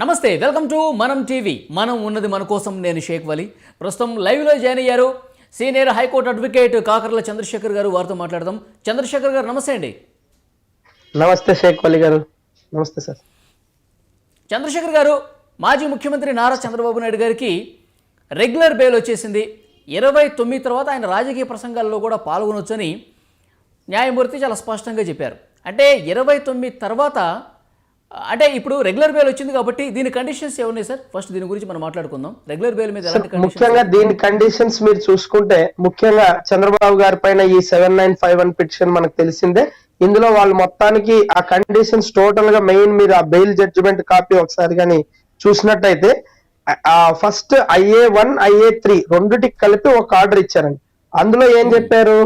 నమస్తే, welcome to మనం TV. మనం ఉన్నది మన కోసం. నేను షేక్ వలి. ప్రస్తుతం లైవ్లో జాయిన్ అయ్యారు senior high court advocate Kakarla Chandrasekhar garu. వారితో మాట్లాడదాం. చంద్రశేఖర్ గారు నమస్తే అండి. నమస్తే షేక్ వలి గారు. నమస్తే సార్. చంద్రశేఖర్ గారు, మాజీ ముఖ్యమంత్రి నారా చంద్రబాబు నాయుడు గారికి రెగ్యులర్ బెయిల్ వచ్చేసింది. 29 తర్వాత ఆయన రాజకీయ ప్రసంగాల్లో కూడా పాల్గొనొచ్చని న్యాయమూర్తి చాలా స్పష్టంగా చెప్పారు. అంటే 29 తర్వాత అంటే ఇప్పుడు రెగ్యులర్ బెయిల్ వచ్చింది కాబట్టి దీని కండిషన్స్ ఏమున్నాయి సార్? ఫస్ట్ దీని గురించి మనం మాట్లాడుకుందాం. రెగ్యులర్ బెయిల్ మీద ఎలాంటి కండిషన్స్? ముఖ్యంగా దీని కండిషన్స్ మీరు చూసుకుంటే, ముఖ్యంగా చంద్రబాబు గారి పైన ఈ 7951 పిటిషన్ మనకు తెలిసిందే. ఇందులో వాళ్ళు మొత్తానికి ఆ కండిషన్స్ టోటల్ గా మెయిన్ మీరు ఆ బెయిల్ జడ్జిమెంట్ కాపీ ఒకసారి కానీ చూసినట్టయితే ఫస్ట్ IA1 IA3 రెండుటికి కలిపి ఒక ఆర్డర్ ఇచ్చారండి. అందులో ఏం చెప్పారు,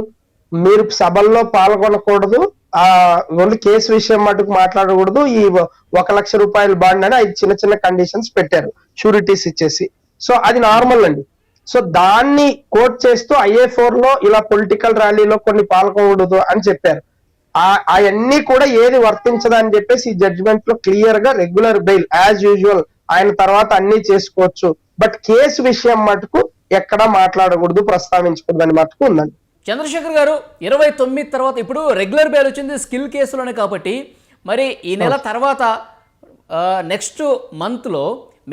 మీరు సభల్లో పాల్గొనకూడదు, ఓన్లీ కేసు విషయం మటుకు మాట్లాడకూడదు, ఈ 1 లక్ష రూపాయల బాండ్ అని 5 చిన్న చిన్న కండిషన్స్ పెట్టారు షూరిటీస్ ఇచ్చేసి. సో అది నార్మల్ అండి. సో దాన్ని కోట్ చేస్తూ IA4 లో ఇలా పొలిటికల్ ర్యాలీలో కొన్ని పాల్గొకూడదు అని చెప్పారు. అవన్నీ కూడా ఏది వర్తించదు అని చెప్పేసి ఈ జడ్జిమెంట్ లో క్లియర్ గా రెగ్యులర్ బెయిల్ యాజ్ యూజువల్ ఆయన తర్వాత అన్ని చేసుకోవచ్చు, బట్ కేసు విషయం మటుకు ఎక్కడా మాట్లాడకూడదు, ప్రస్తావించకూడదు అని మటుకు ఉందండి. చంద్రశేఖర్ గారు, 29 తర్వాత ఇప్పుడు రెగ్యులర్ బెయిల్ వచ్చింది స్కిల్ కేసులోనే కాబట్టి, మరి ఈ నెల తర్వాత నెక్స్ట్ మంత్లో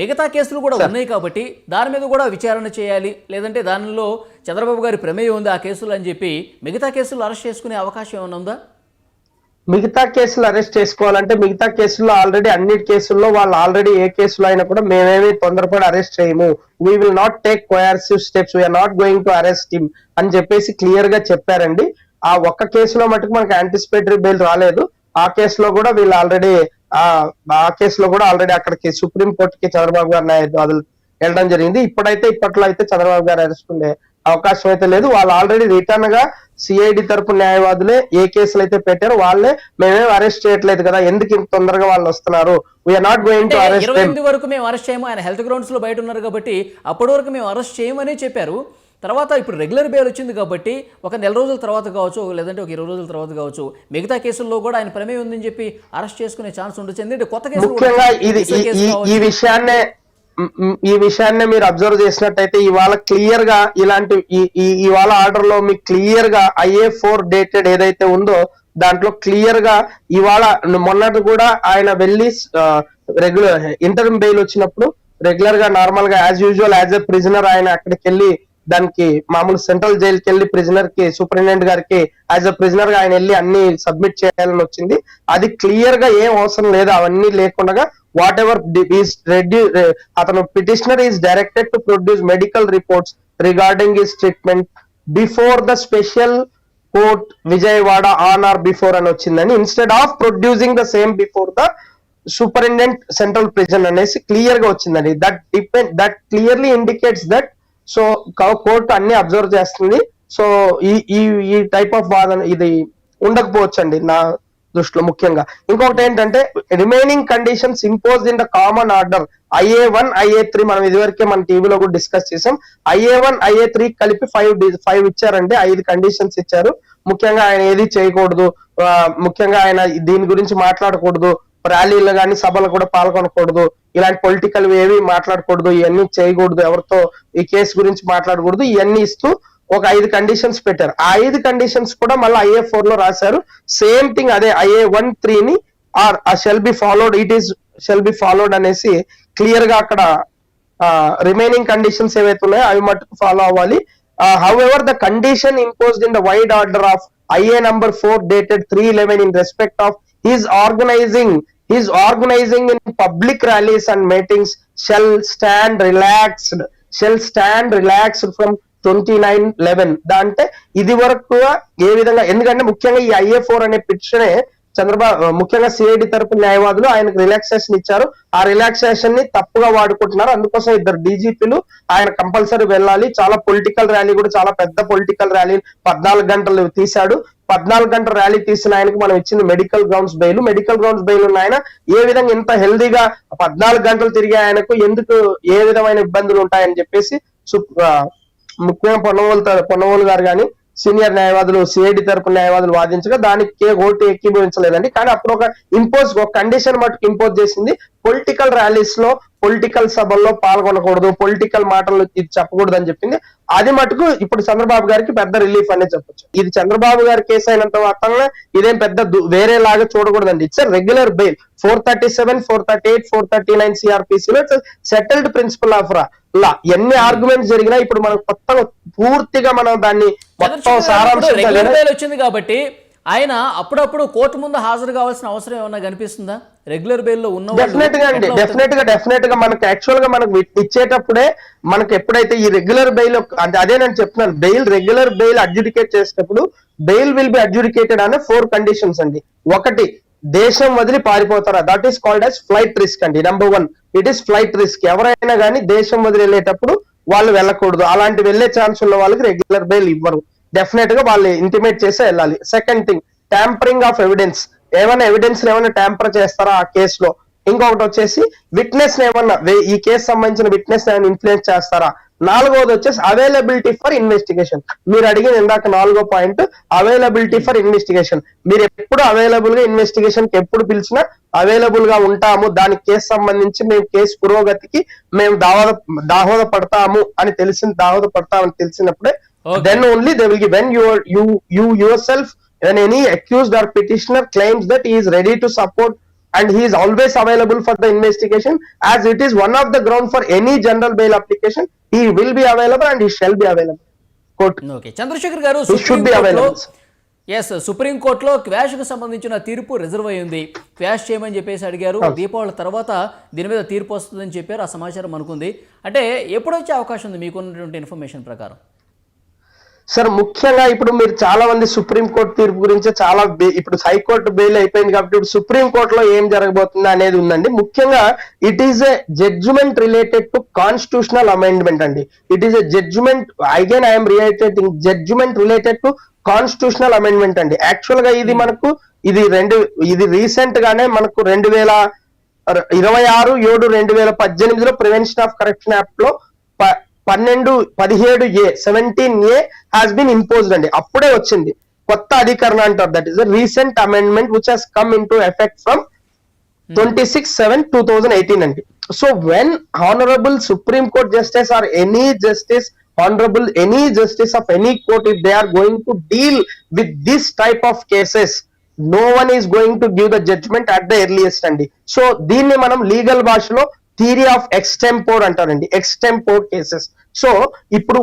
మిగతా కేసులు కూడా ఉన్నాయి కాబట్టి దాని మీద కూడా విచారణ చేయాలి, లేదంటే దానిలో చంద్రబాబు గారి ప్రమేయం ఉంది ఆ కేసులు అని చెప్పి మిగతా కేసులు అరెస్ట్ చేసుకునే అవకాశం ఏమైనా ఉందా? మిగతా కేసులు అరెస్ట్ చేసుకోవాలంటే మిగతా కేసుల్లో ఆల్రెడీ అన్ని కేసుల్లో వాళ్ళు ఆల్రెడీ ఏ కేసులో అయినా కూడా మేమేమి తొందరపడి అరెస్ట్ చేయము, we will not take coercive steps, we are not going to arrest him అని చెప్పేసి క్లియర్ గా చెప్పారండి. ఆ ఒక్క కేసులో మటుకు మనకి యాంటిసిపేటరీ బెయిల్ రాలేదు. ఆ కేసులో కూడా వీళ్ళు ఆల్రెడీ అక్కడికి సుప్రీం కోర్టుకి చంద్రబాబు గారు న్యాయవాదులు వెళ్ళడం జరిగింది. ఇప్పట్లో అయితే చంద్రబాబు గారు అరెస్ట్ ఉండే అవకాశం అయితే లేదు. వాళ్ళు ఆల్రెడీ రిటర్న్ గా సిఐడి తరపు న్యాయవాదులే ఏ కేసులు అయితే పెట్టారో వాళ్ళే మేమేం అరెస్ట్ చేయట్లేదు కదా, ఎందుకు ఇంత తొందరగా వాళ్ళు వస్తున్నారు, we are not going to arrest. 28 వరకు మేము అరెస్ట్ చేయము, ఆయన హెల్త్ గ్రౌండ్స్ లో బయట ఉన్నారు కాబట్టి అప్పటి వరకు మేము అరెస్ట్ చేయమని చెప్పారు. తర్వాత ఇప్పుడు రెగ్యులర్ బెయిల్ వచ్చింది కాబట్టి ఒక నెల రోజుల తర్వాత కావచ్చు, లేదంటే ఒక 20 రోజుల తర్వాత కావచ్చు, మిగతా కేసుల్లో కూడా ఆయన ప్రమేయం ఉందని చెప్పి అరెస్ట్ చేసుకునే ఛాన్స్ ఉండొచ్చు. ఎందుకంటే కొత్త కేసు ముఖ్యంగా ఈ విషయాన్ని మీరు అబ్జర్వ్ చేసినట్టయితే ఇవాళ క్లియర్ గా ఇలాంటి ఇవాళ ఆర్డర్ లో మీకు క్లియర్ గా IA4 డేటెడ్ ఏదైతే ఉందో దాంట్లో క్లియర్ గా ఇవాళ మొన్నటి కూడా ఆయన వెళ్ళి రెగ్యులర్ ఇంటర్మ్ బెయిల్ వచ్చినప్పుడు రెగ్యులర్ గా నార్మల్ గా as usual as a prisoner ఆయన అక్కడికి వెళ్ళి దానికి మామూలు సెంట్రల్ జైలుకి వెళ్ళి ప్రిజనర్ కి సూపరింటెండెంట్ గారికి యాజ్ అ ప్రిజనర్ గా ఆయన వెళ్ళి అన్ని సబ్మిట్ చేయాలని వచ్చింది. అది క్లియర్ గా ఏం అవసరం లేదు, అవన్నీ లేకుండా వాట్ ఎవర్ అతను petitioner is directed to produce medical reports regarding his treatment before the special court Vijayawada on are before అని వచ్చిందని, instead of producing the same before the superintendent central prison అనేసి క్లియర్ గా వచ్చిందండి. That clearly indicates that so court అన్ని observe చేస్తుంది. So ఈ type of వాదన ఇది ఉండకపోవచ్చు అండి నా దృష్టిలో. ముఖ్యంగా ఇంకొకటి ఏంటంటే remaining conditions imposed in the common order IA1 IA3 మనం ఇదివరకే మన టీవీలో కూడా డిస్కస్ చేసాం. IA1 IA3 కలిపి 5 ఇచ్చారండి, 5 కండిషన్స్ ఇచ్చారు. ముఖ్యంగా ఆయన ఏది చేయకూడదు, ముఖ్యంగా ఆయన దీని గురించి మాట్లాడకూడదు, ర్యాలీలు కానీ సభలు కూడా పాల్గొనకూడదు, ఇలాంటి పొలిటికల్ ఏవి మాట్లాడకూడదు, ఇవన్నీ చేయకూడదు, ఎవరితో ఈ కేసు గురించి మాట్లాడకూడదు, ఇవన్నీ ఇస్తూ ఒక 5 కండిషన్స్ పెట్టారు. ఆ 5 కండిషన్స్ కూడా మళ్ళీ IA4 లో రాశారు. సేమ్ థింగ్ అదే IA1 3 ని షెల్ బి ఫాలోడ్ అనేసి క్లియర్ గా అక్కడ రిమైనింగ్ కండిషన్స్ ఏవైతే ఉన్నాయో అవి మట్టుకు ఫాలో అవ్వాలి. However the condition imposed in the wide order of IA number 4 dated 3/11 in respect of his organizing in public rallies and meetings shall stand relaxed from 29/11. అంటే ఇది వరకు ఏ విధంగా, ఎందుకంటే ముఖ్యంగా ఈ IA4 అనే పిటిషనే చంద్రబాబు ముఖ్యంగా సిఐడి తరపు న్యాయవాదులు ఆయనకు రిలాక్సేషన్ ఇచ్చారు. ఆ రిలాక్సేషన్ ని తప్పుగా వాడుకుంటున్నారు. అందుకోసం 2 DGPలు ఆయన కంపల్సరీ వెళ్ళాలి. చాలా పొలిటికల్ ర్యాలీ కూడా, చాలా పెద్ద పొలిటికల్ ర్యాలీ 14 గంటలు తీశాడు. 14 గంటల ర్యాలీ తీసిన ఆయనకు మనం ఇచ్చింది మెడికల్ గ్రౌండ్స్ బెయిల్ ఉన్న ఆయన ఏ విధంగా ఇంత హెల్దీగా 14 గంటలు తిరిగే ఆయనకు ఎందుకు ఏ విధమైన ఇబ్బందులు ఉంటాయని చెప్పేసి ముఖ్యంగా పొన్నవోలు గారు కానీ సీనియర్ న్యాయవాదులు సిఐడి తరపు న్యాయవాదులు వాదించగా దానికి కోర్టు ఏకీభవించలేదండి. కానీ అప్పుడు ఒక కండిషన్ మటుకు ఇంపోజ్ చేసింది, పొలిటికల్ ర్యాలీస్ లో పొలిటికల్ సభల్లో పాల్గొనకూడదు, పొలిటికల్ మాటలు ఇది చెప్పకూడదు అని చెప్పింది. అది మటుకు ఇప్పుడు చంద్రబాబు గారికి పెద్ద రిలీఫ్ అనే చెప్పొచ్చు. ఇది చంద్రబాబు గారి కేసు అయినంత మాత్రంగా ఇదేం పెద్ద వేరేలాగా చూడకూడదండి. ఇట్స్ రెగ్యులర్ బెయిల్ 437, 438, 439 సిఆర్పిసిలో సెటిల్డ్ ప్రిన్సిపల్ ఆఫ్ లా. ఎన్ని ఆర్గ్యుమెంట్స్ జరిగినా ఇప్పుడు మనం కొత్తగా పూర్తిగా మనం దాన్ని మొత్తం రెగ్యులర్ బెయిల్ వచ్చింది కాబట్టి ఆయన అప్పుడప్పుడు కోర్టు ముందు హాజరు కావాల్సిన అవసరం ఏమన్నా కనిపిస్తుందా? రెగ్యులర్ బెయిల్ లో ఉన్న డెఫినెట్ గా మనకి యాక్చువల్ గా మనకు ఇచ్చేటప్పుడే మనకు ఎప్పుడైతే ఈ రెగ్యులర్ బెయిల్ అదే నేను చెప్తున్నాను, రెగ్యులర్ బెయిల్ అడ్జుడికేట్ చేసేటప్పుడు బెయిల్ విల్ బి అడ్జుడికేటెడ్ అనే 4 కండిషన్స్ అండి. ఒకటి, దేశం వదిలి పారిపోతారా, that is called as flight risk అండి. Number 1 it is flight risk. ఎవరైనా కానీ దేశం వదిలి వెళ్ళేటప్పుడు వాళ్ళు వెళ్ళకూడదు. అలాంటి వెళ్లే ఛాన్స్ ఉన్న వాళ్ళకి రెగ్యులర్ బెయిల్ ఇవ్వరు. డెఫినెట్ గా వాళ్ళు ఇంటిమేట్ చేసే వెళ్ళాలి. Second thing, tampering of evidence. ఏమైనా ఎవిడెన్స్ ఏమైనా ట్యాంపర్ చేస్తారా ఆ కేసులో. ఇంకొకటి వచ్చేసి విట్నెస్ ఏమన్నా ఈ కేసు సంబంధించిన విట్నెస్ ఏమైనా ఇన్ఫ్లుయెన్స్ చేస్తారా. 4వది వచ్చేసి అవైలబిలిటీ ఫర్ ఇన్వెస్టిగేషన్. మీరు అడిగిన ఇందాక 4వ పాయింట్, అవైలబిలిటీ ఫర్ ఇన్వెస్టిగేషన్. మీరు ఎప్పుడు అవైలబుల్ గా ఇన్వెస్టిగేషన్ కి ఎప్పుడు పిలిచినా అవైలబుల్ గా ఉంటాము, దాని కేసు సంబంధించి మేము కేసు పురోగతికి మేము దాహోదపడతామని తెలిసినప్పుడే then only they will give. When you yourself, when any accused or petitioner claims that he is ready to support and he is always available for the investigation, as it is one of the ground for any general bail application, he will be available and he shall be available. Court. Okay, Chandrasekhar garu, he should be available. Yes, సుప్రీంకోర్టులో క్వాష్కు సంబంధించిన తీర్పు reserve అయ్యింది. Quash చేయమని చెప్పేసి అడిగారు. దీపావళి తర్వాత దీని మీద తీర్పు వస్తుందని చెప్పారు. ఆ సమాచారం అనుకుంది. అంటే ఎప్పుడు వచ్చే అవకాశం ఉంది మీకున్నటువంటి ఇన్ఫర్మేషన్ ప్రకారం? సార్, ముఖ్యంగా ఇప్పుడు మీరు చాలా మంది సుప్రీంకోర్టు తీర్పు గురించి చాలా ఇప్పుడు హైకోర్టు బెయిల్ అయిపోయింది కాబట్టి ఇప్పుడు సుప్రీంకోర్టులో ఏం జరగబోతుంది అనేది ఉందండి. ముఖ్యంగా it is a judgement related to constitutional amendment అండి. It is a judgement, again I'm related judgement related to constitutional amendment అండి. యాక్చువల్ గా ఇది మనకు ఇది రీసెంట్ గానే మనకు 2026/7/2018 ప్రివెన్షన్ ఆఫ్ కరప్షన్ యాక్ట్ లో 17A has been imposed అండి. అప్పుడే వచ్చింది కొత్త అధికరణ అంటారు. That is recent amendment which has come in to effect from 26/7/2018 అండి. So when honourable supreme court justice or any justice, honorable any justice of any court, if they are going to deal with this type of cases, no one is going to give the judgment at the earliest అండి. So దీన్ని మనం legal భాషలో theory of extempore అంటారండి, extempore cases. So ఇప్పుడు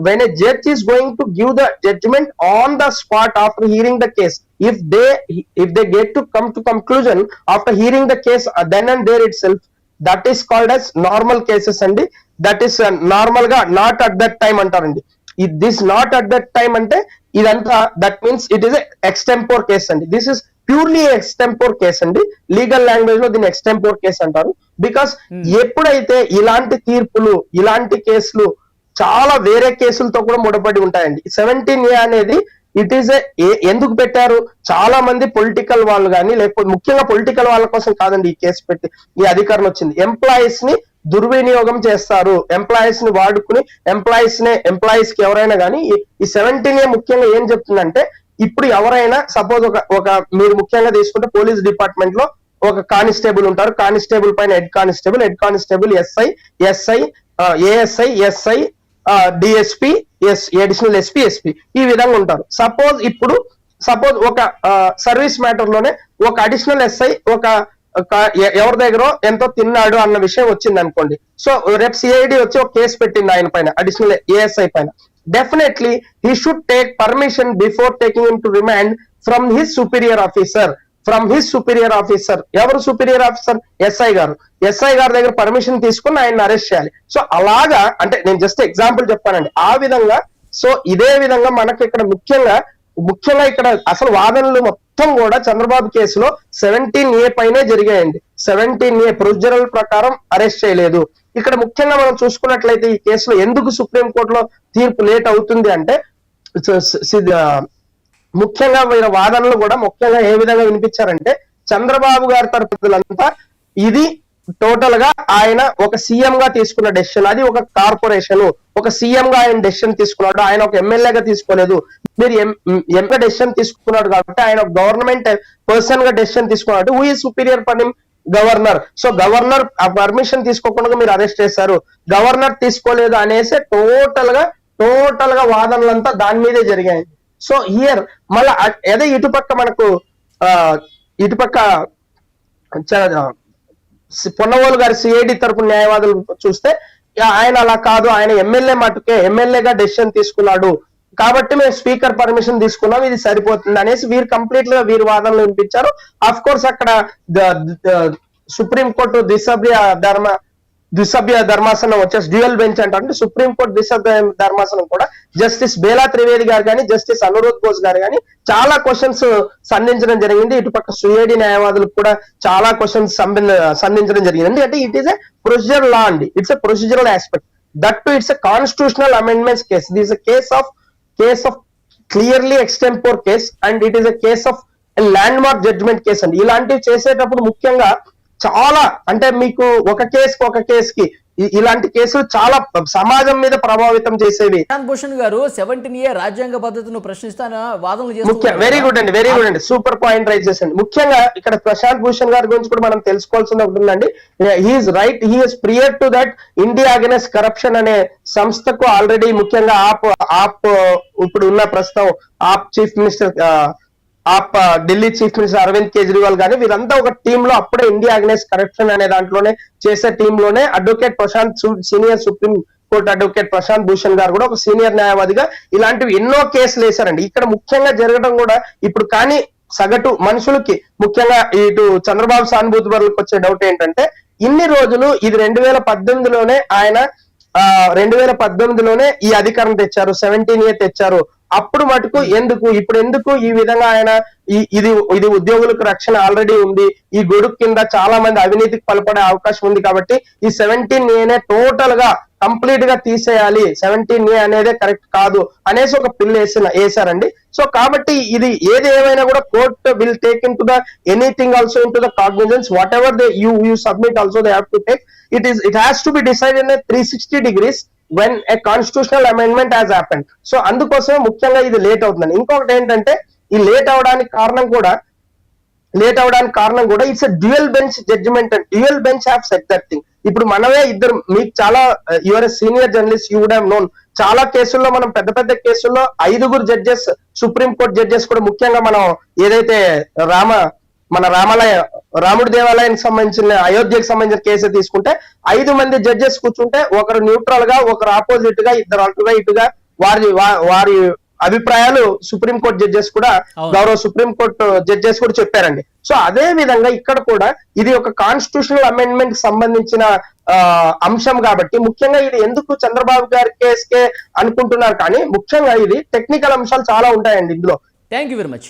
when a judge is going to give the judgment on the spot after hearing the case, if they get to come to conclusion after hearing the case then and there itself, that is called as normal cases అండి. That is normal గా not at that time అంటారండి. This not at that time అంటే ఇదంతా that means it is extempore case అండి. This is purely extempore case అండి. Legal language లో దీన్ని extempore case అంటారు. బికాస్ ఎప్పుడైతే ఇలాంటి తీర్పులు, ఇలాంటి కేసులు చాలా వేరే కేసులతో కూడా ముడిపడి ఉంటాయండి. 17A అనేది ఇట్ ఈస్ ఎందుకు పెట్టారు, చాలా మంది పొలిటికల్ వాళ్ళు కానీ లేకపోతే ముఖ్యంగా పొలిటికల్ వాళ్ళ కోసం కాదండి ఈ కేసు పెట్టి ఈ అధికారం వచ్చింది. ఎంప్లాయీస్ ని దుర్వినియోగం చేస్తారు, ఎంప్లాయీస్ ని వాడుకుని ఎంప్లాయీస్ కి ఎవరైనా కానీ ఈ 17A ముఖ్యంగా ఏం చెప్తుందంటే, ఇప్పుడు ఎవరైనా సపోజ్ ఒక మీరు ముఖ్యంగా తీసుకుంటే పోలీస్ డిపార్ట్మెంట్ లో ఒక కానిస్టేబుల్ ఉంటారు, కానిస్టేబుల్ పైన head constable SI, ASI, SI, DSP, additional SP, ఈ విధంగా ఉంటారు. సపోజ్ ఒక సర్వీస్ మ్యాటర్ లోనే ఒక అడిషనల్ ఎస్ఐ ఎవరి దగ్గర ఎంతో తిన్నాడు అన్న విషయం వచ్చింది అనుకోండి. సో రేపు సిఐడి వచ్చి ఒక కేసు పెట్టింది ఆయన పైన, అడిషనల్ ఏఎస్ఐ పైన. Definitely he should take permission before taking him to remand from his superior officer. ఎవరు సుపీరియర్ ఆఫీసర్? ఎస్ఐ గారు దగ్గర పర్మిషన్ తీసుకుని ఆయన అరెస్ట్ చేయాలి. సో అలాగా, అంటే నేను జస్ట్ ఎగ్జాంపుల్ చెప్పానండి ఆ విధంగా. సో ఇదే విధంగా మనకి ఇక్కడ ముఖ్యంగా ఇక్కడ అసలు వాదనలు మొత్తం కూడా చంద్రబాబు కేసులో 17A పైనే జరిగాయండి. 17A ప్రొసీజరల్ ప్రకారం అరెస్ట్ చేయలేదు. ఇక్కడ ముఖ్యంగా మనం చూసుకున్నట్లయితే ఈ కేసులో ఎందుకు సుప్రీంకోర్టులో తీర్పు లేట్ అవుతుంది అంటే, ముఖ్యంగా వీళ్ళ వాదనలు కూడా ముఖ్యంగా ఏ విధంగా వినిపించారంటే, చంద్రబాబు గారి తరపులంతా ఇది టోటల్ గా ఆయన ఒక సీఎం గా తీసుకున్న డెసిషన్, అది ఒక కార్పొరేషన్, ఒక సీఎం గా ఆయన డెసిషన్ తీసుకున్నాడు, ఆయన ఒక ఎమ్మెల్యేగా తీసుకోలేదు. మీరు ఎంపీ డెసిషన్ తీసుకున్నాడు కాబట్టి ఆయన గవర్నమెంట్ పర్సన్ గా డెసిషన్ తీసుకున్నాడు. Who is superior for him? Governor. So governor ఆ పర్మిషన్ తీసుకోకుండా మీరు అరెస్ట్ చేశారు, గవర్నర్ తీసుకోలేదు అనేసి టోటల్ గా వాదనలంతా దాని మీదే జరిగాయి. సో హియర్ మళ్ళీ అదే ఇటుపక్క మనకు ఇటుపక్క పొన్నవోలు గారి సిఐడి తరపున న్యాయవాదులు చూస్తే ఆయన అలా కాదు, ఆయన ఎమ్మెల్యేగా డెసిషన్ తీసుకున్నాడు కాబట్టి మేము స్పీకర్ పర్మిషన్ తీసుకున్నాం, ఇది సరిపోతుంది అనేసి వీరు కంప్లీట్ గా వీరి వాదనలు వినిపించారు. అఫ్ కోర్స్ అక్కడ సుప్రీంకోర్టు ద్విసభ్య ధర్మాసనం వచ్చేసి డ్యూయల్ బెంచ్ అంటే సుప్రీంకోర్టు ద్విసభ్య ధర్మాసనం కూడా జస్టిస్ బేలా త్రివేది గారు కానీ జస్టిస్ అనిరుద్ బోస్ గారు కానీ చాలా క్వశ్చన్స్ సంధించడం జరిగింది. ఇటుపక్క సిఐడి న్యాయవాదులకు కూడా చాలా క్వశ్చన్స్ సంధించడం జరిగింది. అంటే it is a procedure law అండి, it's a procedural aspect, that to it's a constitutional amendments case. This a case of clearly extempore case and it is a case of landmark judgment case అండి. ఇలాంటివి చేసేటప్పుడు ముఖ్యంగా చాలా అంటే మీకు ఒక కేసుకి ఇలాంటి కేసులు చాలా సమాజం మీద ప్రభావితం చేసేవి. ప్రశాంత్ భూషణ్ గారు 17A రాజ్యాంగ పద్ధతిని ప్రశ్నిస్తాన వాదనలు చేస్తున్నారు. వెరీ గుడ్ అండి, సూపర్ పాయింట్ రైజ్ చేసండి. ముఖ్యంగా ఇక్కడ ప్రశాంత్ భూషణ్ గారి గురించి కూడా మనం తెలుసుకోవాల్సింది ఒకటి ఉందండి. He is right, he is prior to that India against corruption అనే సంస్థకు ఆల్రెడీ ముఖ్యంగా ఆప్ ఇప్పుడు ఉన్న ప్రస్తుతం AAP chief minister Delhi chief minister Arvind Kejriwal గానీ వీరంతా ఒక టీమ్ లో అప్పుడే ఇండియా అగైన్స్ కరప్షన్ అనే దాంట్లోనే చేసే టీమ్ లోనే advocate Prashant, senior supreme court advocate Prashant Bhushan garu కూడా ఒక సీనియర్ న్యాయవాదిగా ఇలాంటివి ఎన్నో కేసులు వేశారండి. ఇక్కడ ముఖ్యంగా జరగడం కూడా ఇప్పుడు కానీ సగటు మనుషులకి ముఖ్యంగా ఇటు చంద్రబాబు సానుభూతి పరులకు వచ్చే డౌట్ ఏంటంటే ఇన్ని రోజులు ఇది 2018లోనే ఆయన 2018లోనే ఈ అధికారం తెచ్చారు, 17A తెచ్చారు. అప్పుడు మటుకు ఇప్పుడు ఎందుకు ఈ విధంగా ఆయన ఇది ఉద్యోగులకు రక్షణ ఆల్రెడీ ఉంది, ఈ గొడుగు కింద చాలా మంది అవినీతికి పాల్పడే అవకాశం ఉంది కాబట్టి ఈ 17A టోటల్ గా కంప్లీట్ గా తీసేయాలి, 17A అనేదే కరెక్ట్ కాదు అనేసి ఒక పిల్ వేసారండి. సో కాబట్టి ఇది ఏది ఏమైనా కూడా court will take in to the anything also in to the cognizance what ever they you submit also they have to take. It has to be decided in a 360 degrees when a constitutional amendment has happened. So అందుకోసమే ముఖ్యంగా ఇది late అవుతుందండి. ఇంకొకటి ఏంటంటే ఈ late అవడానికి కారణం కూడా it's a dual bench judgment and dual bench have set that thing. ఇప్పుడు మనమే ఇద్దరు, మీకు చాలా your senior journalist, you would have known, చాలా కేసుల్లో మనం పెద్ద కేసుల్లో 5 జడ్జెస్, సుప్రీం కోర్టు జడ్జెస్ కూడా ముఖ్యంగా మనం ఏదైతే రాముడి దేవాలయానికి సంబంధించిన అయోధ్యకు సంబంధించిన కేసు తీసుకుంటే 5 మంది జడ్జెస్ కూర్చుంటే ఒకరు న్యూట్రల్ గా, ఒకరు ఆపోజిట్ గా, ఇద్దరు అటుగా ఇటుగా వారి అభిప్రాయాలు సుప్రీంకోర్టు జడ్జెస్ కూడా, గౌరవ సుప్రీంకోర్టు జడ్జెస్ కూడా చెప్పారండి. సో అదే విధంగా ఇక్కడ కూడా ఇది ఒక కాన్స్టిట్యూషనల్ అమెండ్మెంట్ కి సంబంధించిన అంశం కాబట్టి ముఖ్యంగా ఇది ఎందుకు చంద్రబాబు గారి కేసుకే అనుకుంటున్నారు కానీ ముఖ్యంగా ఇది టెక్నికల్ అంశాలు చాలా ఉంటాయండి ఇందులో. Thank you very much.